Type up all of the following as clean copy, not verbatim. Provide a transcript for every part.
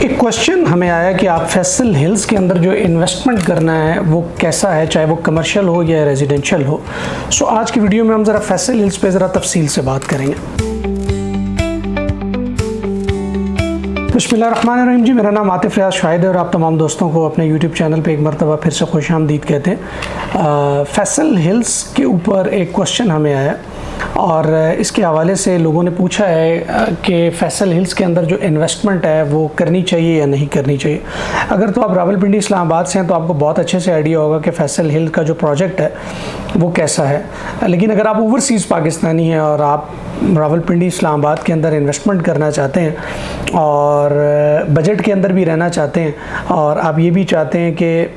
एक क्वेश्चन हमें आया कि आप फैसल हिल्स के अंदर जो इन्वेस्टमेंट करना है वो कैसा है, चाहे वो कमर्शियल हो या रेजिडेंशियल हो। सो आज की वीडियो में हम ज़रा फैसल हिल्स पे ज़रा तफसील से बात करेंगे। बिस्मिल्लाहिर्रहमानिर्रहीम जी, मेरा नाम आतिफ रियाज शाहिद है और आप तमाम दोस्तों को अपने यूट्यूब चैनल पे एक मरतबा फिर से खुशामदीद कहते हैं। फैसल हिल्स के ऊपर एक क्वेश्चन हमें आया और इसके हवाले से लोगों ने पूछा है कि फैसल हिल्स के अंदर जो इन्वेस्टमेंट है वो करनी चाहिए या नहीं करनी चाहिए। अगर तो आप रावलपिंडी इस्लामाबाद से हैं तो आपको बहुत अच्छे से आइडिया होगा कि फैसल हिल का जो प्रोजेक्ट है वो कैसा है। लेकिन अगर आप ओवरसीज़ पाकिस्तानी हैं और आप रावलपिंडी इस्लामाबाद के अंदर इन्वेस्टमेंट करना चाहते हैं और बजट के अंदर भी रहना चाहते हैं और आप ये भी चाहते हैं कि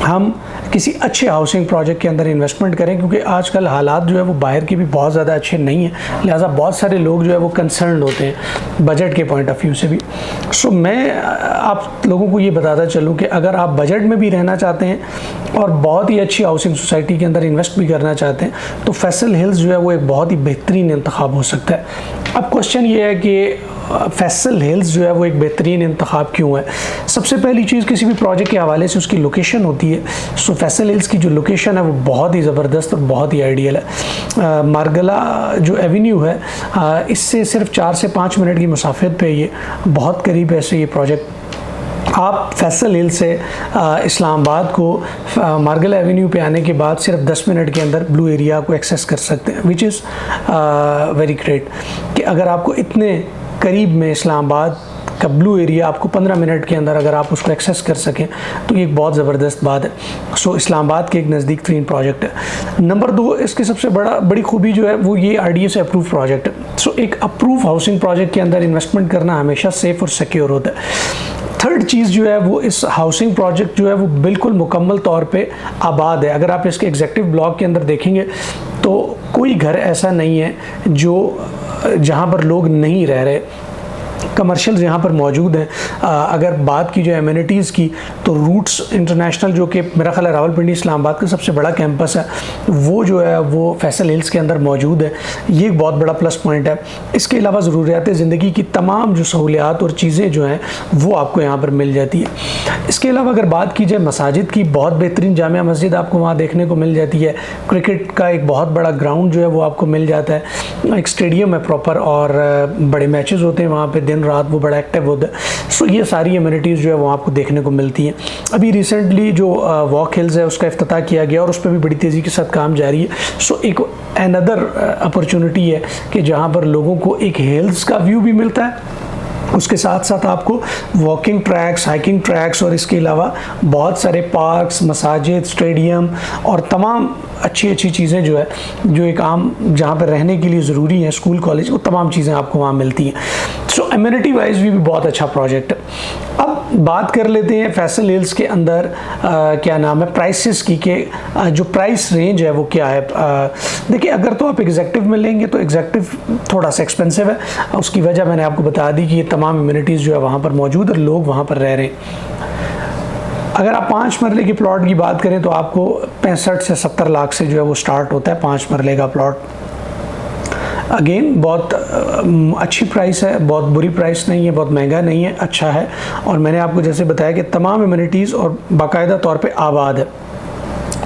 हम किसी अच्छे हाउसिंग प्रोजेक्ट के अंदर इन्वेस्टमेंट करें, क्योंकि आजकल हालात जो है वो बाहर के भी बहुत ज़्यादा अच्छे नहीं हैं, लिहाजा बहुत सारे लोग जो है वो कंसर्न होते हैं बजट के पॉइंट ऑफ व्यू से भी। सो मैं आप लोगों को ये बताता चलूँ कि अगर आप बजट में भी रहना चाहते हैं और बहुत ही अच्छी हाउसिंग सोसाइटी के अंदर इन्वेस्ट भी करना चाहते हैं तो फैसल हिल्स जो है वो एक बहुत ही बेहतरीन इंतखाब हो सकता है। अब क्वेश्चन ये है कि फैसल हिल्स जो है वो एक बेहतरीन इंतखाब क्यों है। सबसे पहली चीज़, किसी भी प्रोजेक्ट के हवाले से उसकी लोकेशन होती है। सो फैसल हिल्स की जो लोकेशन है वो बहुत ही ज़बरदस्त और बहुत ही आइडियल है। मारगला जो एवेन्यू है इससे सिर्फ 4 से 5 मिनट की मुसाफिर पे ये बहुत करीब है से ये प्रोजेक्ट। आप फैसल हिल से इस्लामाबाद को मारगला एवेन्यू पे आने के बाद सिर्फ 10 मिनट के अंदर ब्लू एरिया को एक्सेस कर सकते हैं, विच इज़ वेरी ग्रेट। कि अगर आपको इतने करीब में इस्लामाबाद का ब्लू एरिया आपको 15 मिनट के अंदर अगर आप उसको एक्सेस कर सकें तो ये एक बहुत ज़बरदस्त बात है। सो इस्लामाबाद के एक नज़दीक तरीन प्रोजेक्ट है। नंबर 2, इसकी सबसे बड़ी खूबी जो है वो ये RDA से अप्रूव प्रोजेक्ट है। सो एक अप्रूव हाउसिंग प्रोजेक्ट के अंदर इन्वेस्टमेंट करना हमेशा सेफ़ और सिक्योर होता है। थर्ड चीज़ जो है वो इस हाउसिंग प्रोजेक्ट जो है वो बिल्कुल मुकम्मल तौर पे आबाद है। अगर आप इसके एग्जेक्टिव ब्लॉक के अंदर देखेंगे तो कोई घर ऐसा नहीं है जहाँ पर लोग नहीं रह रहे। कमर्शियल्स यहाँ पर मौजूद हैं। अगर बात की जाए एमिनिटीज़ की तो रूट्स इंटरनेशनल जो कि मेरा ख्याल है रावलपिंडी इस्लामाबाद का सबसे बड़ा कैंपस है, वो जो है वो फैसल हिल्स के अंदर मौजूद है। ये एक बहुत बड़ा प्लस पॉइंट है। इसके अलावा ज़रूरियात ज़िंदगी की तमाम जो सहूलियात और चीज़ें जो हैं वो आपको यहाँ पर मिल जाती है। इसके अलावा अगर बात की जाए मसाजिद की, बहुत बेहतरीन जामिया मस्जिद आपको वहाँ देखने को मिल जाती है। क्रिकेट का एक बहुत बड़ा ग्राउंड जो है वो आपको मिल जाता है। एक स्टेडियम है प्रॉपर और बड़े मैचेस होते हैं वहाँ पर दिन रात, वो बड़ा एक्टिव होता है। सो ये सारी एमिनिटीज़ जो है वो आपको देखने को मिलती हैं। अभी रिसेंटली जो वॉक हिल्स है उसका इफ्तिताह किया गया और उस पर भी बड़ी तेज़ी के साथ काम जारी है। सो एक अनदर अपॉर्चुनिटी है कि जहाँ पर लोगों को एक हिल्स का व्यू भी मिलता है, उसके साथ साथ आपको वॉकिंग ट्रैक्स, हाइकिंग ट्रैक्स और इसके अलावा बहुत सारे पार्क्स, मसाजिद, स्टेडियम और तमाम अच्छी चीज़ें जो है जो एक आम जहाँ पर रहने के लिए ज़रूरी है, स्कूल कॉलेज, वो तमाम चीज़ें आपको वहाँ मिलती हैं। सो एमिनिटी वाइज भी बहुत अच्छा प्रोजेक्ट है। अब बात कर लेते हैं फैसल हिल्स के अंदर क्या नाम है प्राइसेस की, कि जो प्राइस रेंज है वो क्या है। देखिए, अगर तो आप एग्जेक्टिव में लेंगे तो एग्जेक्टिव थोड़ा सा एक्सपेंसिव है। उसकी वजह मैंने आपको बता दी कि ये तमाम एमिनिटीज़ जो है वहाँ पर मौजूद और लोग वहाँ पर रह रहे हैं। अगर आप 5 मरले की प्लॉट की बात करें तो आपको 65 से 70 लाख से जो है वो स्टार्ट होता है 5 मरले का प्लॉट। अगेन बहुत अच्छी प्राइस है, बहुत बुरी प्राइस नहीं है, बहुत महंगा नहीं है, अच्छा है। और मैंने आपको जैसे बताया कि तमाम एमिनिटीज़ और बाकायदा तौर पे आबाद है।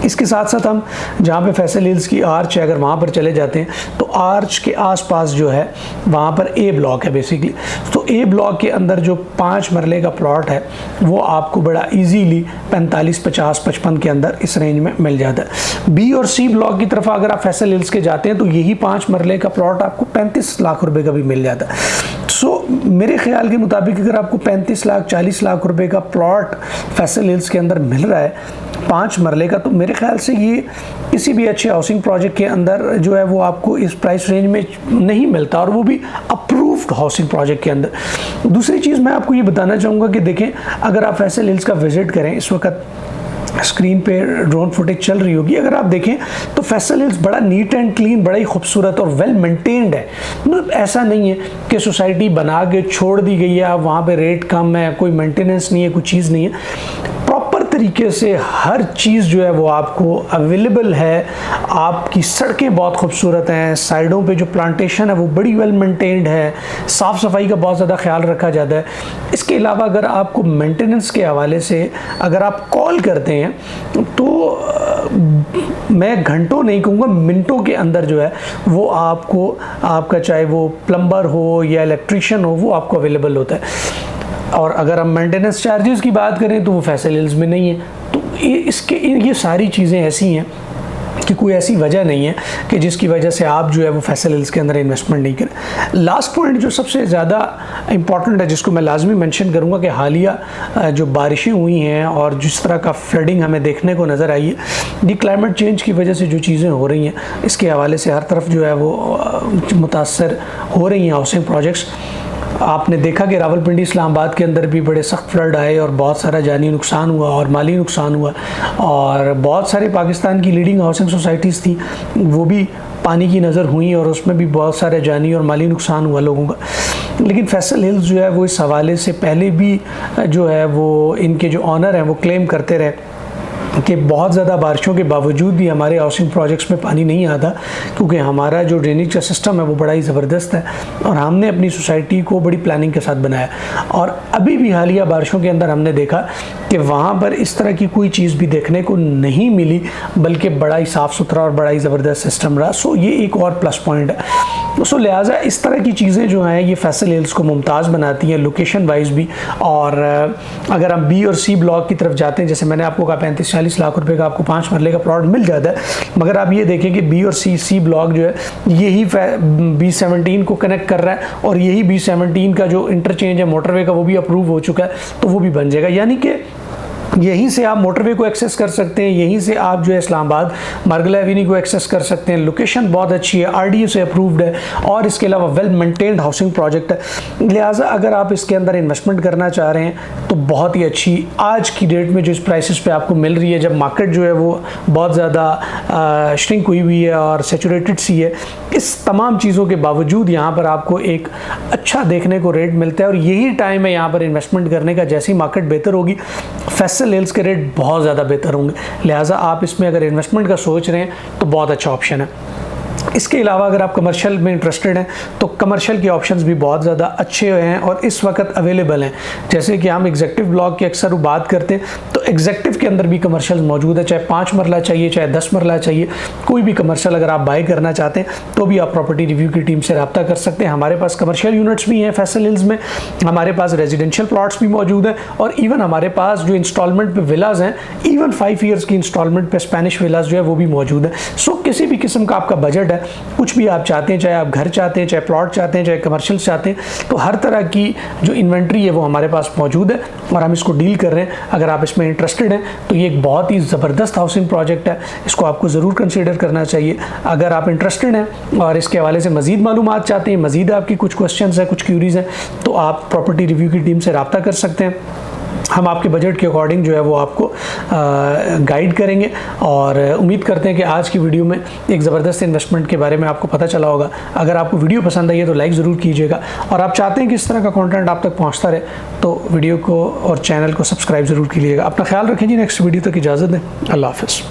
इसके साथ साथ हम जहाँ पे फैसल हिल्स की आर्च है, अगर वहाँ पर चले जाते हैं तो आर्च के आसपास जो है वहाँ पर ए ब्लॉक है बेसिकली। तो ए ब्लॉक के अंदर जो 5 मरले का प्लॉट है वो आपको बड़ा इजीली 45, 50, 55 के अंदर इस रेंज में मिल जाता है। बी और सी ब्लॉक की तरफ अगर आप फैसल हिल्स के जाते हैं तो यही 5 मरले का प्लॉट आपको 35 लाख रुपए का भी मिल जाता है। सो मेरे ख्याल के मुताबिक अगर आपको 35 लाख, 40 लाख रुपए का प्लॉट फैसल हिल्स के अंदर मिल रहा है 5 मरले का, तो मेरे ख्याल से ये किसी भी अच्छे हाउसिंग प्रोजेक्ट के अंदर जो है वो आपको इस प्राइस रेंज में नहीं मिलता, और वो भी अप्रूव्ड हाउसिंग प्रोजेक्ट के अंदर। दूसरी चीज़ मैं आपको ये बताना चाहूँगा कि देखें, अगर आप फैसल हिल्स का विज़िट करें, इस वक्त स्क्रीन पे ड्रोन फुटेज चल रही होगी, अगर आप देखें तो फैसल हिल्स बड़ा नीट एंड क्लीन, बड़ा ही खूबसूरत और वेल मेंटेन्ड है। मतलब ऐसा नहीं है कि सोसाइटी बना के छोड़ दी गई है, वहाँ पे रेट कम है, कोई मेंटेनेंस नहीं है, कोई चीज़ नहीं है। प्रॉपर तरीके से हर चीज़ जो है वो आपको अवेलेबल है। आपकी सड़कें बहुत खूबसूरत हैं, साइडों पे जो प्लांटेशन है वो बड़ी वेल मेंटेन्ड है, साफ़ सफाई का बहुत ज़्यादा ख्याल रखा जाता है। इसके अलावा अगर आपको मेंटेनेंस के हवाले से अगर आप कॉल करते हैं तो मैं घंटों नहीं कहूँगा, मिनटों के अंदर जो है वो आपको, आपका चाहे वो प्लम्बर हो या इलेक्ट्रीशियन हो, वो आपको अवेलेबल होता है। और अगर हम मेंटेनेंस चार्जेस की बात करें तो वो फैसल हिल्स में नहीं है। तो ये सारी चीज़ें ऐसी हैं कि कोई ऐसी वजह नहीं है कि जिसकी वजह से आप जो है वो फैसल हिल्स के अंदर इन्वेस्टमेंट नहीं करें। लास्ट पॉइंट जो सबसे ज़्यादा इंपॉर्टेंट है, जिसको मैं लाजमी मेंशन करूँगा, कि हालिया जो बारिशें हुई हैं और जिस तरह का फ्लडिंग हमें देखने को नज़र आई है, ये क्लाइमेट चेंज की वजह से जो चीज़ें हो रही हैं, इसके हवाले से हर तरफ जो है वो मुतासर हो रही हैं हाउसिंग प्रोजेक्ट्स। आपने देखा कि रावलपिंडी इस्लामाबाद के अंदर भी बड़े सख्त फ्लड आए और बहुत सारा जानी नुकसान हुआ और माली नुकसान हुआ, और बहुत सारे पाकिस्तान की लीडिंग हाउसिंग सोसाइटीज़ थी वो भी पानी की नज़र हुई और उसमें भी बहुत सारे जानी और माली नुकसान हुआ लोगों का। लेकिन फैसल हिल्स जो है वो इस हवाले से पहले भी जो है वो इनके जो ऑनर हैं वो क्लेम करते रहे कि बहुत ज़्यादा बारिशों के बावजूद भी हमारे हाउसिंग प्रोजेक्ट्स में पानी नहीं आता, क्योंकि हमारा जो ड्रेनेज का सिस्टम है वो बड़ा ही ज़बरदस्त है और हमने अपनी सोसाइटी को बड़ी प्लानिंग के साथ बनाया। और अभी भी हालिया बारिशों के अंदर हमने देखा कि वहाँ पर इस तरह की कोई चीज़ भी देखने को नहीं मिली, बल्कि बड़ा ही साफ़ सुथरा और बड़ा ही ज़बरदस्त सिस्टम रहा। सो ये एक और प्लस पॉइंट है। सो लिहाजा इस तरह की चीज़ें जो हैं ये फैसल हिल्स को मुमताज़ बनाती हैं लोकेशन वाइज भी। और अगर हम बी और सी ब्लॉक की तरफ जाते हैं, जैसे मैंने आपको कहा 35-40 लाख रुपए का आपको 5 मरले का प्लॉट मिल जाता है, मगर आप ये देखें कि बी और सी ब्लॉक जो है यही B17 को कनेक्ट कर रहा है और यही B17 का जो इंटरचेंज है मोटरवे का वो भी अप्रूव हो चुका है, तो वो भी बन जाएगा। यानी कि यहीं से आप मोटरवे को एक्सेस कर सकते हैं, यहीं से आप जो है इस्लामाबाद मार्गला एवेन्यू को एक्सेस कर सकते हैं। लोकेशन बहुत अच्छी है, RDA से अप्रूव्ड है और इसके अलावा वेल मेंटेन्ड हाउसिंग प्रोजेक्ट है। लिहाजा अगर आप इसके अंदर इन्वेस्टमेंट करना चाह रहे हैं तो बहुत ही अच्छी आज की डेट में जो इस प्राइसेस पे आपको मिल रही है, जब मार्केट जो है वो बहुत ज़्यादा श्रिंक हुई है और सेचुरेटेड सी है, इस तमाम चीज़ों के बावजूद यहाँ पर आपको एक अच्छा देखने को रेट मिलता है। और यही टाइम है यहाँ पर इन्वेस्टमेंट करने का। जैसी मार्केट बेहतर होगी फैसल हिल्स के रेट बहुत ज़्यादा बेहतर होंगे। लिहाजा आप इसमें अगर इन्वेस्टमेंट का सोच रहे हैं तो बहुत अच्छा ऑप्शन है। इसके अलावा अगर आप कमर्शियल में इंटरेस्टेड हैं तो कमर्शियल के ऑप्शंस भी बहुत ज़्यादा अच्छे हैं और इस वक्त अवेलेबल हैं। जैसे कि हम एग्जेक्टिव ब्लॉक की अक्सर बात करते हैं तो एग्जेक्टिव के अंदर भी कमर्शियल मौजूद है, चाहे 5 मरला चाहिए चाहे 10 मरला चाहिए, कोई भी कमर्शियल अगर आप बाय करना चाहते हैं तो भी आप प्रॉपर्टी रिव्यू की टीम से रब्ता कर सकते हैं। हमारे पास कमर्शियल यूनिट्स भी हैं फैसल हिल्स में, हमारे पास रेजिडेंशियल प्लॉट्स भी मौजूद हैं और इवन हमारे पास जो इंस्टॉलमेंट पे विलाज हैं, इवन 5 ईयर्स की इंस्टॉलमेंट पे स्पेनिश विलाज जो है वो भी मौजूद है। सो किसी भी किस्म का आपका बजट है, कुछ भी आप चाहते हैं, चाहे आप घर चाहते हैं, चाहे प्लॉट चाहते हैं, चाहे कमर्शियल चाहते हैं, तो हर तरह की जो इन्वेंट्री है वो हमारे पास मौजूद है और हम इसको डील कर रहे हैं। अगर आप इसमें इंटरेस्टेड हैं तो ये एक बहुत ही ज़बरदस्त हाउसिंग प्रोजेक्ट है, इसको आपको ज़रूर कंसीडर करना चाहिए। अगर आप इंटरेस्टेड हैं और इसके हवाले से मज़ीद मालूमात चाहते हैं, मज़ीद आपकी कुछ क्वेश्चंस हैं, कुछ क्यूरीज़ हैं, तो आप प्रॉपर्टी रिव्यू की टीम से रब्ता कर सकते हैं। हम आपके बजट के अकॉर्डिंग जो है वो आपको गाइड करेंगे और उम्मीद करते हैं कि आज की वीडियो में एक ज़बरदस्त इन्वेस्टमेंट के बारे में आपको पता चला होगा। अगर आपको वीडियो पसंद आई है तो लाइक ज़रूर कीजिएगा और आप चाहते हैं कि इस तरह का कंटेंट आप तक पहुंचता रहे तो वीडियो को और चैनल को सब्सक्राइब ज़रूर कीजिएगा। अपना ख्याल रखें जी। नेक्स्ट वीडियो तक इजाज़त दें। अल्लाह हाफ़िज़।